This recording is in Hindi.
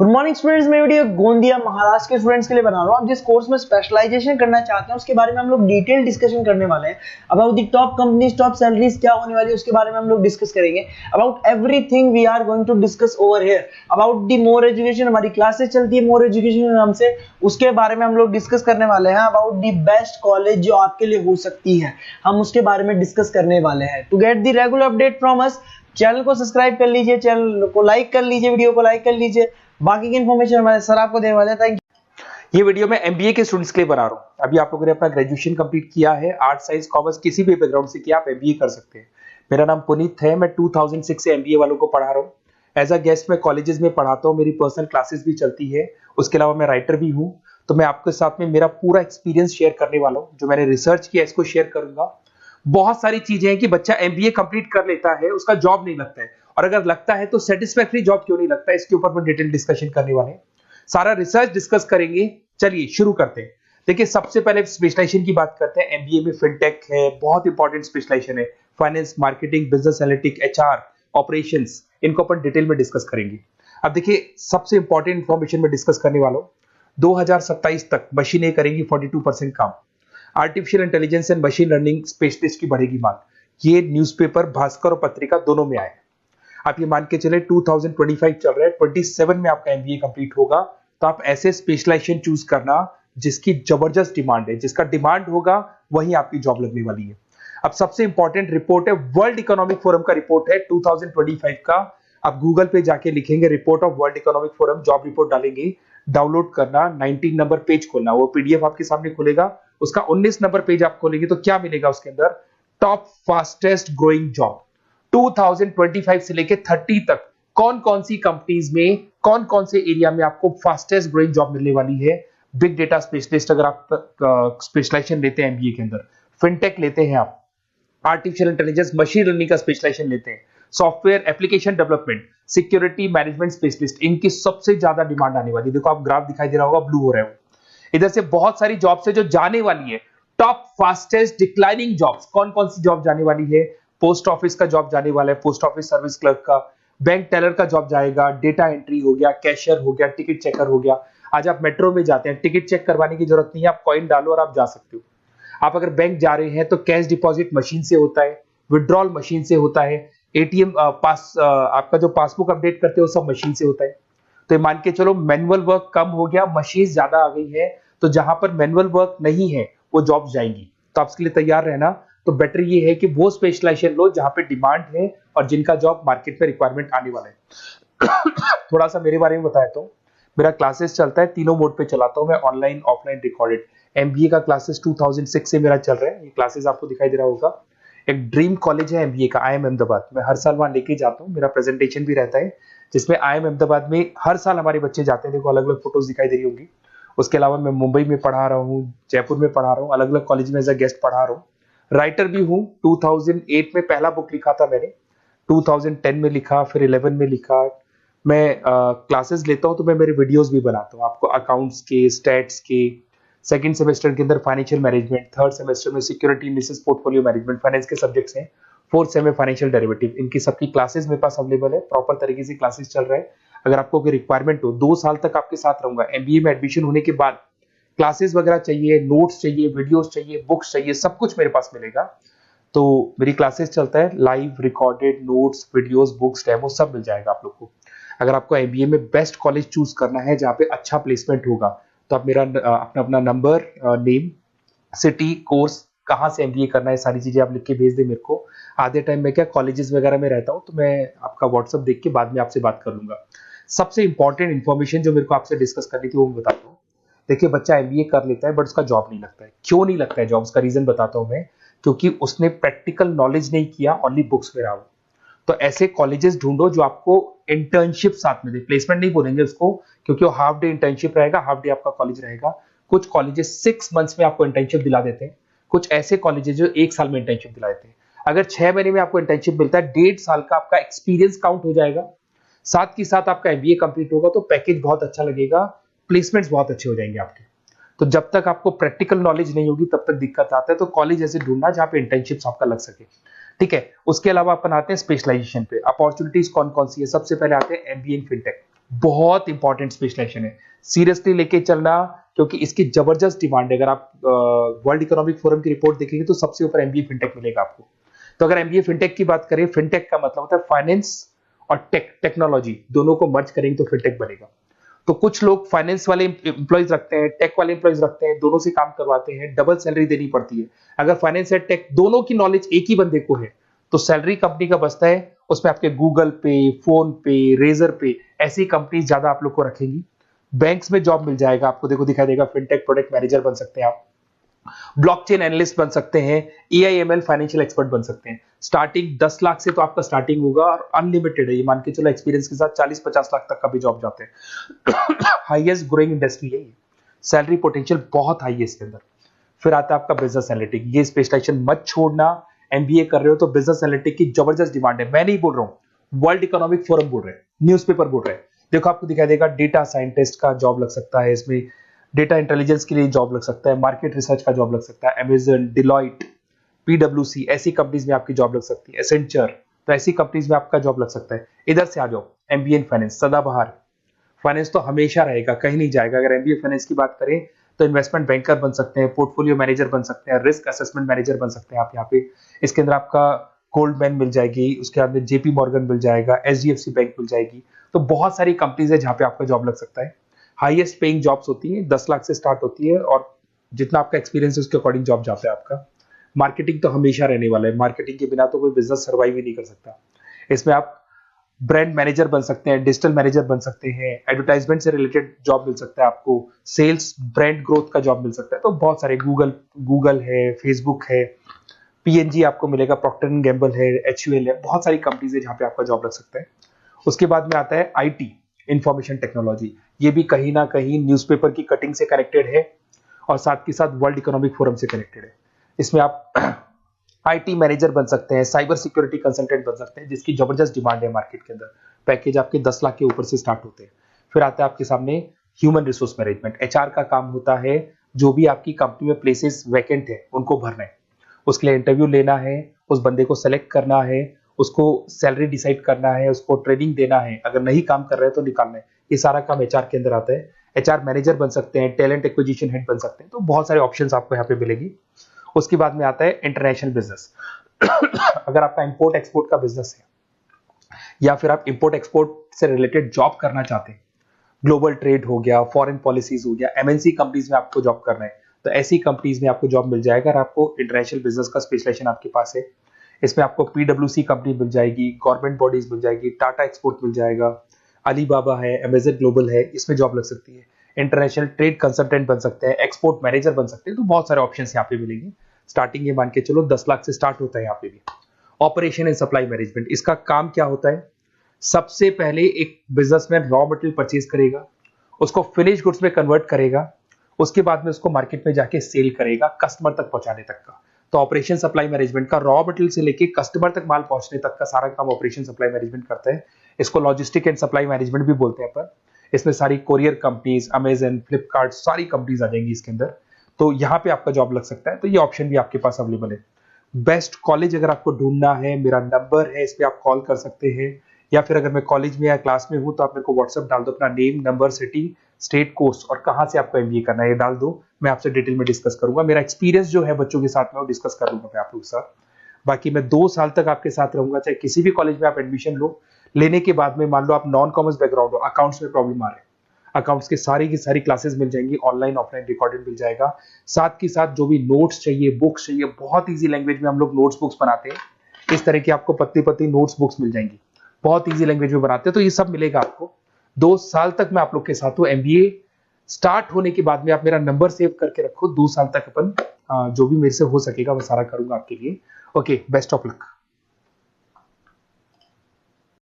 गुड मॉर्निंग स्टूडेंट्स, मैं वीडियो गोंदिया महाराष्ट्र के स्टूडेंट्स के लिए बना रहा हूँ। आप जिस कोर्स में स्पेशलाइजेशन करना चाहते हैं उसके बारे में हम लोग डिटेल डिस्कशन करने वाले हैं। About the top companies, top salaries क्या होने वाली है उसके बारे में हम लोग डिस्कस करेंगे। About everything we are going to discuss over here. About the more education, हमारी क्लासेस चलती है मोर एजुकेशन नाम से, उसके बारे में हम लोग डिस्कस करने वाले हैं। अबाउट द बेस्ट कॉलेज जो आपके लिए हो सकती है, हम उसके बारे में डिस्कस करने वाले हैं। To get the regular update from us, channel को सब्सक्राइब कर लीजिए, चैनल को लाइक कर लीजिए, वीडियो को लाइक कर लीजिए। बाकी की इन्फॉर्मेशन हमारे सर आपको देने वाले हैं। Thank you. ये वीडियो मैं एमबीए के स्टूडेंट्स के लिए बना रहा हूँ। अभी आप लोगों ने अपना ग्रेजुएशन कंप्लीट किया है, आर्ट साइंस कॉमर्स किसी भी बैकग्राउंड से किया, आप एमबीए कर सकते हैं। मेरा नाम पुनीत है, मैं 2006 से एमबीए वालों को पढ़ा रहा हूँ। एज अ गेस्ट मैं कॉलेजेस में पढ़ाता हूँ, मेरी पर्सनल क्लासेस भी चलती है। उसके अलावा मैं राइटर भी हूँ। तो मैं आपके साथ में मेरा पूरा एक्सपीरियंस शेयर करने वाला हूँ, जो मैंने रिसर्च किया इसको शेयर करूंगा। बहुत सारी चीजें हैं कि बच्चा एमबीए कंप्लीट कर लेता है, उसका जॉब नहीं लगता है, और अगर लगता है तो सेटिस्फैक्टरी जॉब क्यों नहीं लगता है, इसके ऊपर मैं डिटेल डिस्कशन करने वाले हैं। सारा रिसर्च डिस्कस करेंगे। चलिए शुरू करते हैं। देखिए, सबसे पहले स्पेशलाइजेशन की बात करते हैं। एमबीए में फिनटेक है, बहुत इंपॉर्टेंट स्पेशलाइजेशन है। Finance, marketing, business analytics, HR, operations, इनको अपन डिटेल में डिस्कस करेंगे। अब देखिए, सबसे इंपॉर्टेंट इंफॉर्मेशन में डिस्कस करने वाला हूं। 2027 तक मशीनें करेंगी 42% काम। Artificial intelligence and machine learning specialist की बढ़ेगी मांग। ये न्यूज़पेपर, भास्कर और पत्रिका दोनों में आए। आप ये मान के चले 2025 चल रहा है, 27 में आपका एमबीए कंप्लीट होगा। तो आप ऐसे स्पेशलाइजेशन चूज करना जिसकी जबरदस्त डिमांड है, जिसका डिमांड होगा वही आपकी जॉब लगने वाली है। अब सबसे इंपॉर्टेंट रिपोर्ट है, वर्ल्ड इकोनॉमिक फोरम का रिपोर्ट है 2025 का। आप गूगल पे जाके लिखेंगे report of world economic forum, job report डालेंगे, डाउनलोड करना, 19 नंबर पेज खोलना, वो पीडीएफ आपके सामने खुलेगा। उसका 19 नंबर पेज आप खोलेंगे तो क्या मिलेगा उसके अंदर? टॉप फास्टेस्ट ग्रोइंग जॉब 2025 से लेके 30 तक कौन कौन सी कंपनीज में, कौन कौन से एरिया में आपको फास्टेस्ट ग्रोइंग जॉब मिलने वाली है। बिग डेटा स्पेशलिस्ट अगर आप स्पेशलाइजेशन लेते हैं एमबीए के अंदर, फिनटेक लेते हैं आप, आर्टिफिशियल इंटेलिजेंस मशीन लर्निंग का स्पेशलाइजेशन लेते हैं, software application development, security management specialist, इनकी सबसे ज्यादा डिमांड आने वाली है। देखो, आप ग्राफ दिखाई दे रहा होगा, ब्लू हो रहा है। इधर से बहुत सारी जॉब्स है जो जाने वाली है। टॉप फास्टेस्ट डिक्लाइनिंग जॉब्स, कौन कौन सी जॉब जाने वाली है? पोस्ट ऑफिस का जॉब जाने वाला है, पोस्ट ऑफिस सर्विस क्लर्क का, बैंक टेलर का जॉब जाएगा, डेटा एंट्री हो गया, कैशियर हो गया, टिकट चेकर हो गया। आज आप मेट्रो में जाते हैं, टिकट चेक करवाने की जरूरत नहीं है, आप कॉइन डालो और आप जा सकते हो। आप अगर बैंक जा रहे हैं तो कैश डिपॉजिट मशीन से होता है, विड्रॉल मशीन से होता है, एटीएम आपका जो पासबुक अपडेट करते हो सब मशीन से होता है। तो ये मान के चलो मैनुअल वर्क कम हो गया, मशीन ज्यादा आ गई है। तो जहां पर मैनुअल वर्क नहीं है वो जॉब जाएंगी। तो आप इसके लिए तैयार रहना। तो बेटर ये है कि वो स्पेशलाइजेशन लो जहां पे डिमांड है और जिनका जॉब मार्केट में रिक्वायरमेंट आने वाला है। थोड़ा सा मेरे बारे में बताया तो, मेरा क्लासेस चलता है, तीनों मोड पे चलाता हूं मैं, ऑनलाइन, ऑफलाइन, रिकॉर्डेड। एमबीए का क्लासेस 2006 से मेरा चल रहा है। ये क्लासेस आपको दिखाई दे रहा होगा। एक ड्रीम कॉलेज है एमबीए का, IIM अहमदाबाद। मैं हर साल वहां लेके जाता हूँ, मेरा प्रेजेंटेशन भी रहता है, जिसमें IIM अहमदाबाद में हर साल हमारे बच्चे जाते हैं। देखो, अलग अलग फोटोज दिखाई दे रही होंगी। उसके अलावा मैं मुंबई में पढ़ा रहा हूँ, जयपुर में पढ़ा रहा हूँ, अलग अलग कॉलेज में एज अ गेस्ट पढ़ा रहा हूँ। राइटर भी हूँ। 2008 में पहला बुक लिखा था मैंने, 2010 में लिखा, फिर 11 में लिखा। मैं क्लासेस लेता हूँ तो मैं मेरे वीडियोस भी बनाता हूँ आपको, अकाउंट्स के, स्टैट्स के। सेकंड सेमेस्टर के अंदर फाइनेंशियल मैनेजमेंट, थर्ड सेमेस्टर में security analysis, portfolio management, finance के सब्जेक्ट्स हैं। फोर्थ सेम में फाइनेंशियल डेरिवेटिव। इनकी सबकी क्लासेस मेरे पास अवेलेबल है, प्रॉपर तरीके से क्लासेस चल रहा है। अगर आपको कोई रिक्वायरमेंट हो, 2 साल तक आपके साथ रहूंगा। एमबीए में एडमिशन होने के बाद क्लासेस वगैरह चाहिए, नोट्स चाहिए, वीडियोस चाहिए, बुक्स चाहिए, सब कुछ मेरे पास मिलेगा। तो मेरी क्लासेस चलता है, live, recorded, notes, videos, books, demo सब मिल जाएगा आप लोग को। अगर आपको एमबीए में बेस्ट कॉलेज चूज करना है जहाँ पे अच्छा प्लेसमेंट होगा, तो आप मेरा अपना नंबर, नेम, सिटी, कोर्स, कहाँ से एमबीए करना है, सारी चीजें आप लिख के भेज दे मेरे को। आधे टाइम में क्या कॉलेजेस वगैरह में रहता हूँ, तो मैं आपका व्हाट्सएप देख के बाद में आपसे बात कर लूंगा। सबसे इंपॉर्टेंट इन्फॉर्मेशन जो मेरे को आपसे डिस्कस करनी थी वो मैं बताता हूँ। देखिए, बच्चा एमबीए कर लेता है बट उसका जॉब नहीं लगता है। क्यों नहीं लगता है जॉब? उसका रीजन बताता हूँ मैं। क्योंकि उसने प्रैक्टिकल नॉलेज नहीं किया, ओनली बुक्स में रहा हो। तो ऐसे कॉलेजेस ढूंढो जो आपको इंटर्नशिप साथ में दे। प्लेसमेंट नहीं बोलेंगे उसको, क्योंकि वो हाफ डे इंटर्नशिप रहेगा, हाफ डे आपका कॉलेज रहेगा। कुछ कॉलेजेस 6 मंथ्स में आपको इंटर्नशिप दिला देते हैं, कुछ ऐसे कॉलेजेस जो 1 साल में इंटर्नशिप दिला देते हैं। अगर 6 महीने में आपको इंटर्नशिप मिलता है, 1.5 साल का आपका एक्सपीरियंस काउंट हो जाएगा। साथ ही साथ आपका एमबीए कंप्लीट होगा तो पैकेज बहुत अच्छा लगेगा, प्लेसमेंट्स बहुत अच्छे हो जाएंगे आपके। तो जब तक आपको प्रैक्टिकल नॉलेज नहीं होगी तब तक दिक्कत आता है। तो कॉलेज ऐसे ढूंढना जहाँ पे इंटर्नशिप्स आपका लग सके, ठीक है। उसके अलावा अपन आते हैं स्पेशलाइजेशन पे। अपॉर्चुनिटीज कौन कौन सी है? सबसे पहले आते हैं एमबीए इन फिनटेक। बहुत इंपॉर्टेंट स्पेशलाइजेशन है, सीरियसली लेके चलना, क्योंकि इसकी जबरदस्त डिमांड है। अगर आप वर्ल्ड इकोनॉमिक फोरम की रिपोर्ट देखेंगे तो सबसे ऊपर एमबीए फिनटेक मिलेगा आपको। तो अगर एमबीए फिनटेक की बात करें, फिनटेक का मतलब होता है फाइनेंस और टेक्नोलॉजी दोनों को मर्ज करेंगे तो फिनटेक बनेगा। तो कुछ लोग फाइनेंस वाले एम्प्लॉइज रखते हैं, टेक वाले एम्प्लॉइज रखते हैं, दोनों से काम करवाते हैं, डबल सैलरी देनी पड़ती है। अगर फाइनेंस या टेक दोनों की नॉलेज एक ही बंदे को है तो सैलरी कंपनी का बचता है, उसमें आपके गूगल पे, फोन पे, रेजर पे ऐसी कंपनी ज्यादा आप लोग को रखेंगी। बैंक्स में जॉब मिल जाएगा आपको, देखो दिखाई देगा, फिनटेक प्रोडक्ट मैनेजर बन सकते हैं आप, ब्लॉकचेन एनालिस्ट बन सकते हैं, एआईएमएल फाइनेंशियल एक्सपर्ट बन सकते हैं। स्टार्टिंग 10 लाख से तो आपका स्टार्टिंग होगा और अनलिमिटेड है, ये मान के चलो एक्सपीरियंस के साथ 40-50 लाख तक का भी जॉब जाते हैं। हाईएस्ट ग्रोइंग इंडस्ट्री है ये, सैलरी पोटेंशियल बहुत हाई है इसके अंदर। फिर आता है आपका बिजनेस एनालिटिक, ये स्पेशलाइजेशन मत छोड़ना। एमबीए कर रहे हो तो बिजनेस एनालिटिक की जबरदस्त डिमांड है। मैं नहीं बोल रहा हूं, वर्ल्ड इकोनॉमिक फोरम बोल रहे हैं, न्यूज़पेपर बोल रहे हैं। देखो आपको दिखाई देगा, डेटा साइंटिस्ट का जॉब लग सकता है इसमें, डेटा इंटेलिजेंस के लिए जॉब लग सकता है, मार्केट रिसर्च का जॉब लग सकता है, अमेजन, डिलॉइट, पीडब्ल्यूसी ऐसी कंपनीज में आपकी जॉब लग सकती है, एसेंचर, तो ऐसी कंपनीज में आपका जॉब लग सकता है। इधर से आ जाओ, एमबीए इन फाइनेंस सदाबहार, फाइनेंस तो हमेशा रहेगा, कहीं नहीं जाएगा। अगर एमबीए फाइनेंस की बात करें तो इन्वेस्टमेंट बैंकर बन सकते हैं, पोर्टफोलियो मैनेजर बन सकते हैं, रिस्क असेसमेंट मैनेजर बन सकते हैं आप यहाँ पे। इसके अंदर आपका गोल्डमैन मिल जाएगी, उसके बाद में जेपी मॉर्गन मिल जाएगा, एचडीएफसी बैंक मिल जाएगी। तो बहुत सारी कंपनीज है जहां पे आपका जॉब लग सकता है। हाईएस्ट पेइंग जॉब्स होती हैं, 10 लाख से स्टार्ट होती है और जितना आपका एक्सपीरियंस है उसके अकॉर्डिंग जॉब जाता है आपका। मार्केटिंग तो हमेशा रहने वाला है, मार्केटिंग के बिना तो कोई बिजनेस सर्वाइव ही नहीं कर सकता। इसमें आप ब्रांड मैनेजर बन सकते हैं, डिजिटल मैनेजर बन सकते हैं, एडवर्टाइजमेंट से रिलेटेड जॉब मिल सकता है आपको, सेल्स ब्रांड ग्रोथ का जॉब मिल सकता है। तो बहुत सारे गूगल है, फेसबुक है, पीएनजी आपको मिलेगा, प्रॉक्टर एंड गैम्बल है, एचयूएल है, बहुत सारी कंपनीज है जहां पे आपका जॉब लग सकता है। उसके बाद में आता है आईटी, इंफॉर्मेशन टेक्नोलॉजी। ये भी कहीं ना कहीं न्यूज़पेपर की कटिंग से कनेक्टेड है और साथ के साथ वर्ल्ड इकोनॉमिक फोरम से कनेक्टेड है। इसमें आप आईटी मैनेजर बन सकते हैं, साइबर सिक्योरिटी कंसल्टेंट बन सकते हैं, जिसकी जबरदस्त डिमांड है मार्केट के अंदर। पैकेज आपके 10 लाख के ऊपर से स्टार्ट होते हैं। फिर आता है आपके सामने ह्यूमन रिसोर्स मैनेजमेंट, एचआर का काम होता है, जो भी आपकी कंपनी में प्लेसेस वैकेंट है उनको भरना है, उसके लिए इंटरव्यू लेना है, उस बंदे को सेलेक्ट करना है, उसको सैलरी डिसाइड करना है, उसको ट्रेनिंग देना है, अगर नहीं काम कर रहे हैं तो निकालना है। ये सारा काम एचआर के अंदर आता है। एचआर मैनेजर बन सकते हैं, टैलेंट एक्विजिशन हेड बन सकते हैं, तो बहुत सारे ऑप्शंस आपको यहाँ पे मिलेगी। उसके बाद में आता है इंटरनेशनल बिजनेस। अगर आपका इंपोर्ट एक्सपोर्ट का बिजनेस है या फिर आप इंपोर्ट एक्सपोर्ट से रिलेटेड जॉब करना चाहते हैं, ग्लोबल ट्रेड हो गया, फॉरेन पॉलिसीज हो गया, एमएनसी कंपनीज में आपको जॉब करना है, तो ऐसी कंपनीज में आपको जॉब मिल जाएगा। अगर आपको इंटरनेशनल बिजनेस का स्पेशलाइजेशन आपके पास है, इसमें आपको पीडब्ल्यूसी कंपनी मिल जाएगी, गवर्नमेंट बॉडीज मिल जाएगी, टाटा एक्सपोर्ट मिल जाएगा, अलीबाबा है, अमेजन ग्लोबल है, इसमें जॉब लग सकती है। इंटरनेशनल ट्रेड कंसल्टेंट बन सकते हैं, एक्सपोर्ट मैनेजर बन सकते हैं, तो बहुत सारे ऑप्शंस यहाँ पे मिलेंगे। स्टार्टिंग ये मान के चलो 10 लाख से स्टार्ट होता है यहाँ पे भी। ऑपरेशन एंड सप्लाई मैनेजमेंट, इसका काम क्या होता है? सबसे पहले एक बिजनेसमैन रॉ मटेरियल परचेज करेगा, उसको फिनिश गुड्स में कन्वर्ट करेगा, उसके बाद में उसको मार्केट में जाके सेल करेगा कस्टमर तक पहुंचाने तक का। तो ऑपरेशन सप्लाई मैनेजमेंट का रॉ मटेरियल से लेके कस्टमर तक माल पहुंचने तक का सारा काम ऑपरेशन सप्लाई मैनेजमेंट करता है। इसको लॉजिस्टिक एंड सप्लाई मैनेजमेंट भी बोलते हैं अपन। इसमें सारी कोरियर कंपनीज, अमेजन, फ्लिपकार्ट, सारी कंपनीज आ जाएंगी इसके अंदर। तो यहाँ पे आपका जॉब लग सकता है। तो ये ऑप्शन भी आपके पास अवेलेबल है। बेस्ट कॉलेज अगर आपको ढूंढना है, मेरा नंबर है, इस पे आप कॉल कर सकते हैं, या फिर अगर मैं कॉलेज में या क्लास में हूं तो आप मेरे को व्हाट्सएप डाल दो, अपना name, number, city, state, course और कहां से आपको एमबीए करना है ये डाल दो। मैं आपसे डिटेल में डिस्कस करूंगा। मेरा एक्सपीरियंस जो है बच्चों के साथ में वो डिस्कस कर लूंगा मैं आप लोगों के साथ। बाकी मैं 2 साल तक आपके साथ रहूंगा, चाहे किसी भी कॉलेज में आप एडमिशन लो। लेने के बाद में मान लो आप नॉन कॉमर्स बैकग्राउंड हो, अकाउंट्स में प्रॉब्लम आ रहा है, अकाउंट्स की सारी क्लासेस मिल जाएंगी, ऑनलाइन ऑफलाइन रिकॉर्डेड मिल जाएगा। साथ के साथ जो भी नोट्स चाहिए, बुक्स चाहिए, बहुत ईजी लैंग्वेज में हम लोग नोट्स बुक्स बनाते हैं। इस तरह की आपको पत्ती नोट्स बुक्स मिल जाएंगी, बहुत ईजी लैंग्वेज में बनाते हैं। तो ये सब मिलेगा आपको। 2 साल तक मैं आप लोग के साथ हूँ। एमबीए स्टार्ट होने के बाद में आप मेरा नंबर सेव करके रखो। 2 साल तक अपन जो भी मेरे से हो सकेगा वो सारा करूंगा आपके लिए। Okay, best of luck.